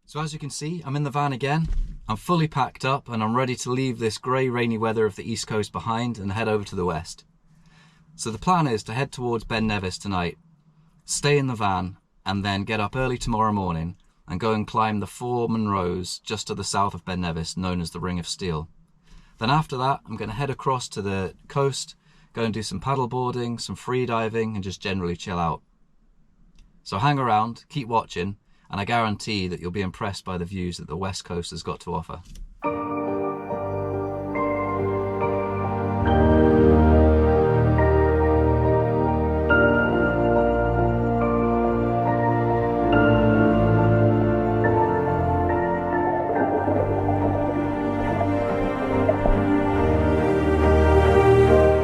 So as you can see, I'm in the van again. I'm fully packed up and I'm ready to leave this grey rainy weather of the east coast behind and head over to the west. So the plan is to head towards Glen Nevis tonight, stay in the van and then get up early tomorrow morning and go and climb the 4 Munros just to the south of Glen Nevis, known as the Ring of Steall. Then after that I'm going to head across to the coast, go and do some paddle boarding, some free diving and just generally chill out. So hang around, keep watching, and I guarantee that you'll be impressed by the views that the west coast has got to offer.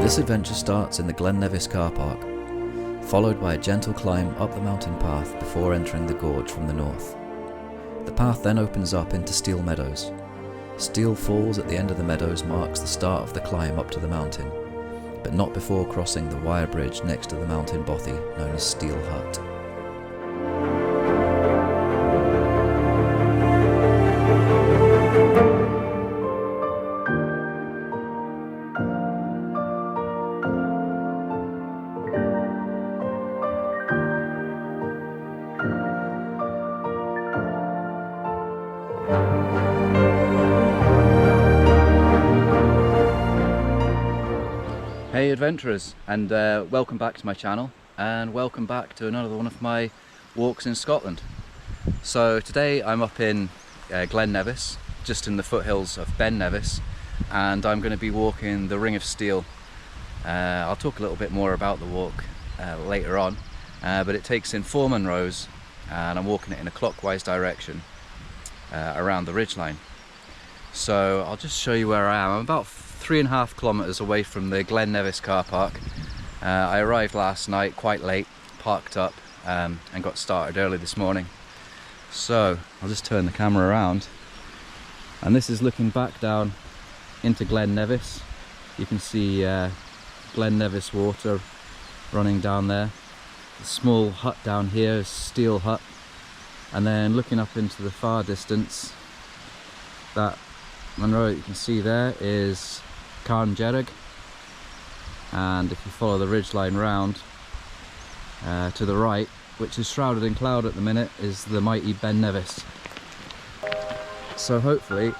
This adventure starts in the Glen Nevis car park, followed by a gentle climb up the mountain path before entering the gorge from the north. The path then opens up into Steall Meadows. Steall Falls at the end of the meadows marks the start of the climb up to the mountain, but not before crossing the wire bridge next to the mountain bothy known as Steall Hut. Hey adventurers, and welcome back to my channel, and welcome back to another one of my walks in Scotland. So today I'm up in Glen Nevis, just in the foothills of Glen Nevis, and I'm going to be walking the Ring of Steall. I'll talk a little bit more about the walk later on, but it takes in 4 Munros and I'm walking it in a clockwise direction around the ridgeline. So I'll just show you where I am. I'm about 3.5 kilometers away from the Glen Nevis car park. I arrived last night quite late, parked up and got started early this morning. So I'll just turn the camera around, and this is looking back down into Glen Nevis. You can see Glen Nevis water running down there. The small hut down here is Steall Hut, and then looking up into the far distance, that Munro you can see there is Chairn, and if you follow the ridgeline round to the right, which is shrouded in cloud at the minute, is the mighty Glen Nevis. So hopefully,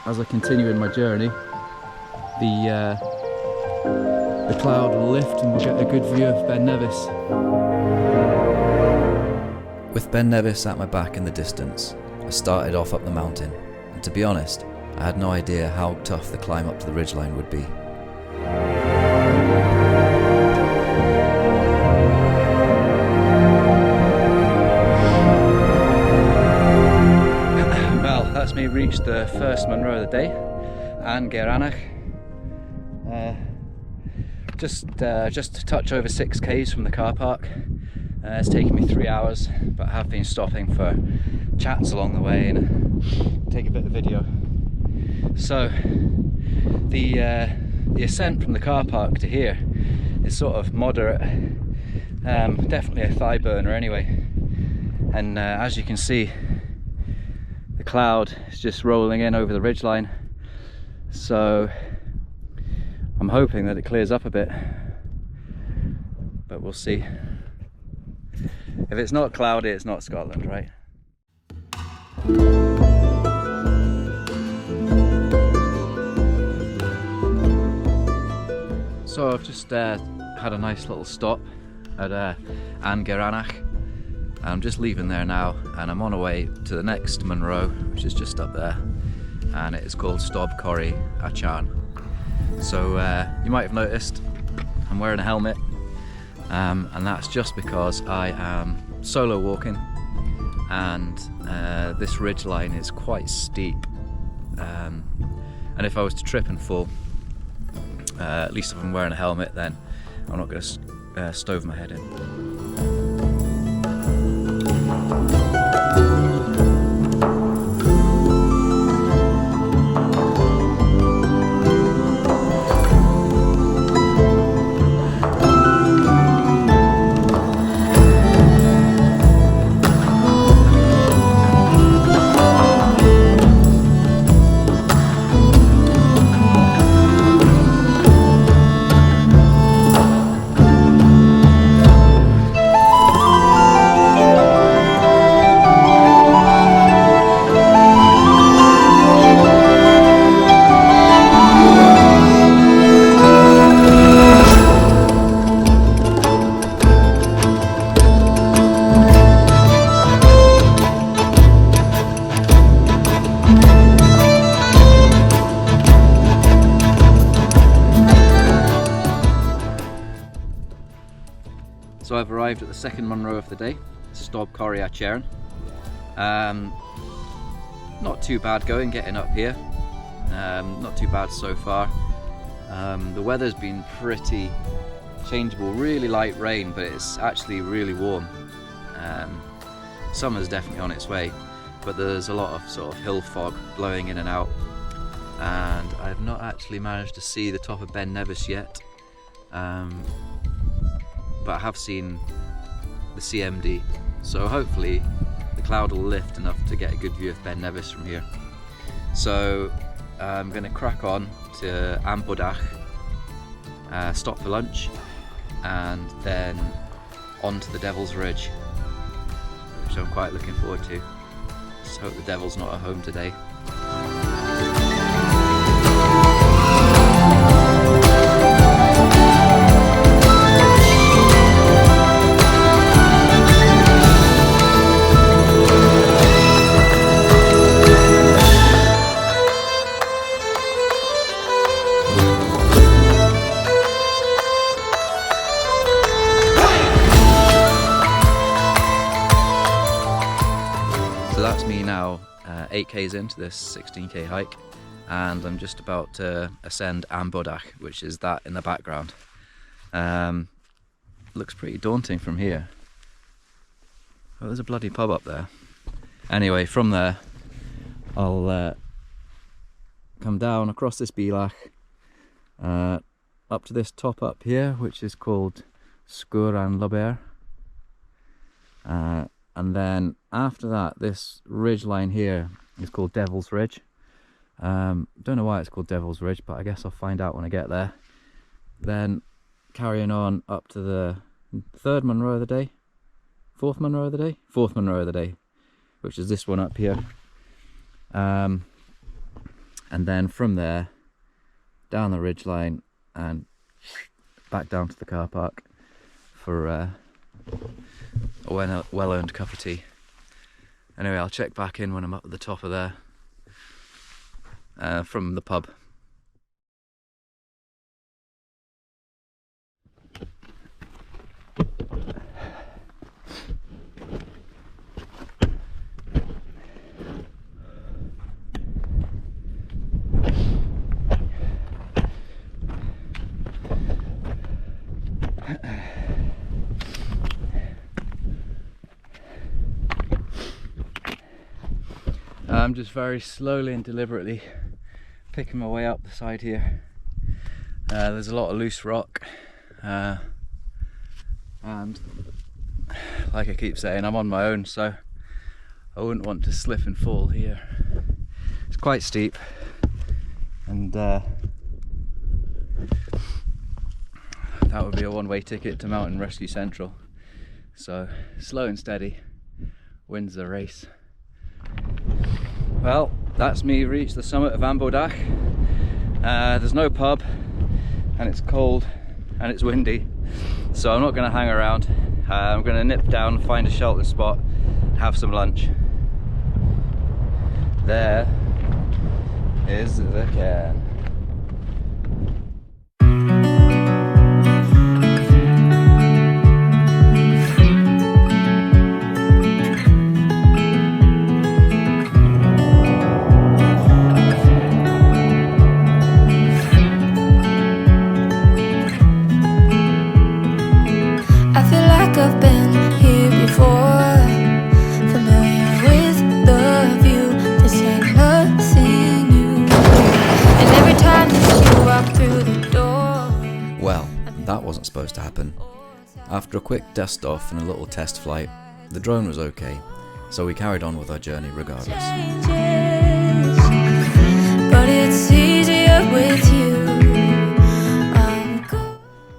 as I continue in my journey, the cloud will lift and we'll get a good view of Glen Nevis. With Glen Nevis at my back in the distance, I started off up the mountain, and to be honest, I had no idea how tough the climb up to the ridgeline would be. Well, that's me reached the first Munro of the day, and Gearanach. Just a touch over 6 k's from the car park. It's taken me 3 hours, but I have been stopping for chats along the way and take a bit of video. So the ascent from the car park to here is sort of moderate, definitely a thigh burner anyway, and as you can see, the cloud is just rolling in over the ridgeline, so I'm hoping that it clears up a bit, but we'll see. If it's not cloudy, it's not Scotland, right? So I've just had a nice little stop at Am Gearanach. I'm just leaving there now, and I'm on my way to the next Munro, which is just up there, and it is called Stob, Coire at Chairn. So you might have noticed I'm wearing a helmet, and that's just because I am solo walking, and this ridgeline is quite steep, and if I was to trip and fall, at least if I'm wearing a helmet, then I'm not going to stove my head in. arrived at the second Munro of the day, Stob, Coire, Chairn. Not too bad going, getting up here. Not too bad so far. The weather's been pretty changeable, really light rain, but it's actually really warm. Summer's definitely on its way, but there's a lot of sort of hill fog blowing in and out, and I've not actually managed to see the top of Glen Nevis yet, but I have seen the CMD, so hopefully the cloud will lift enough to get a good view of Glen Nevis from here. So I'm going to crack on to Am Bodach, stop for lunch, and then on to the Devil's Ridge, which I'm quite looking forward to. Just hope the devil's not at home today. So that's me now, 8k's into this 16k hike, and I'm just about to ascend Am Bodach, which is that in the background. Looks pretty daunting from here. Oh, there's a bloody pub up there. Anyway, from there I'll come down across this Bealach, up to this top up here, which is called Sgurr. And then after that, this ridge line here is called Devil's Ridge. Don't know why it's called Devil's Ridge, but I guess I'll find out when I get there. Then carrying on up to the third Munro of the day, fourth Munro of the day, which is this one up here. And then from there down the ridge line and back down to the car park for a well-earned cup of tea. Anyway, I'll check back in when I'm up at the top of there, from the pub. I'm just very slowly and deliberately picking my way up the side here. There's a lot of loose rock, and like I keep saying, I'm on my own, so I wouldn't want to slip and fall here. It's quite steep, and that would be a one-way ticket to Mountain Rescue Central. So slow and steady wins the race. Well, that's me reached the summit of Am Bodach. There's no pub, and it's cold and it's windy, so I'm not going to hang around. I'm going to nip down, find a sheltered spot, have some lunch. There is the cairn. I've been here before, familiar with the view. This ain't nothing new. And every time that you walk through the door. Well, that wasn't supposed to happen. After a quick dust off and a little test flight, the drone was okay, so we carried on with our journey regardless. But it's easier with you.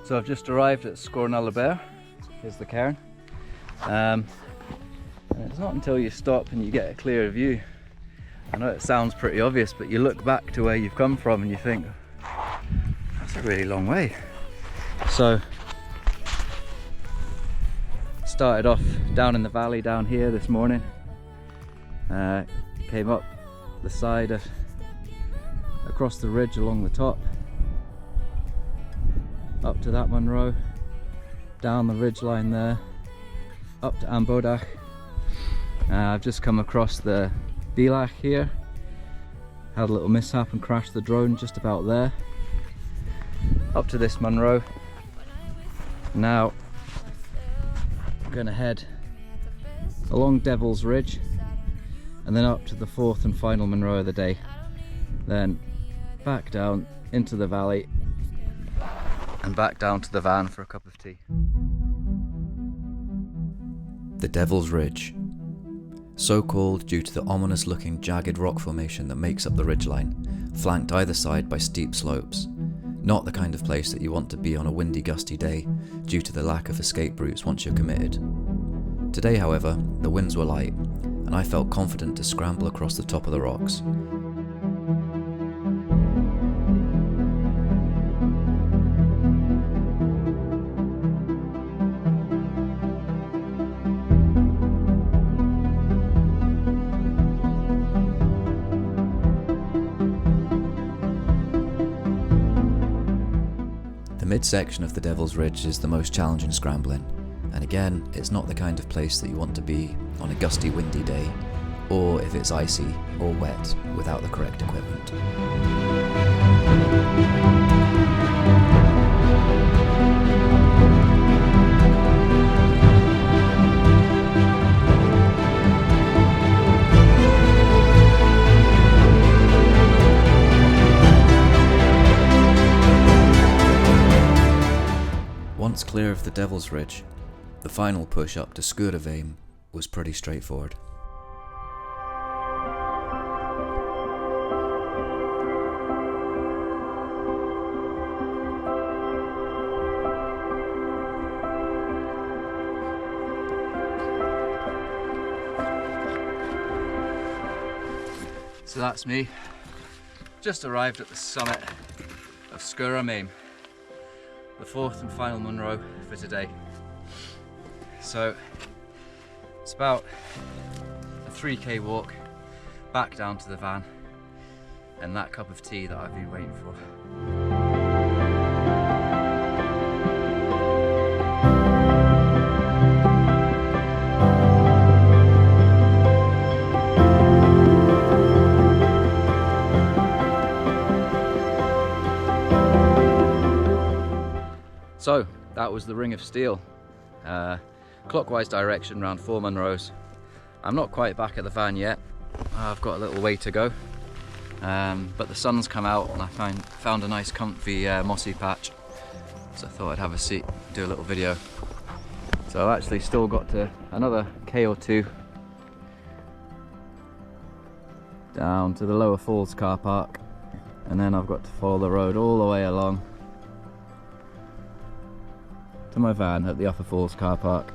So I've just arrived at Sgurr. Here's the cairn. And it's not until you stop and you get a clearer view. I know it sounds pretty obvious, but you look back to where you've come from and you think, that's a really long way. So started off down in the valley down here this morning, came up the side across the ridge along the top, up to that Munro, down the ridge line there, up to Am Bodach. I've just come across the Bodach here. Had a little mishap and crashed the drone just about there. Up to this Munro. Now I'm going to head along Devil's Ridge and then up to the fourth and final Munro of the day. Then back down into the valley and back down to the van for a cup of tea. The Devil's Ridge. So called due to the ominous looking jagged rock formation that makes up the ridgeline, flanked either side by steep slopes. Not the kind of place that you want to be on a windy, gusty day due to the lack of escape routes once you're committed. Today, however, the winds were light, and I felt confident to scramble across the top of the rocks. The midsection of the Devil's Ridge is the most challenging scrambling, and again, it's not the kind of place that you want to be on a gusty, windy day, or if it's icy or wet without the correct equipment. Once clear of the Devil's Ridge, the final push up to Sgurr was pretty straightforward. So that's me, just arrived at the summit of Sgurr, Mhaim, the fourth and final Munro for today. So it's about a 3k walk back down to the van and that cup of tea that I've been waiting for. So that was the Ring of Steall. Clockwise direction round 4 Munros. I'm not quite back at the van yet. I've got a little way to go. But the sun's come out and I found a nice comfy mossy patch. So I thought I'd have a seat, do a little video. So I've actually still got to another K or 2 down to the Lower Falls car park, and then I've got to follow the road all the way along to my van at the Upper Falls car park.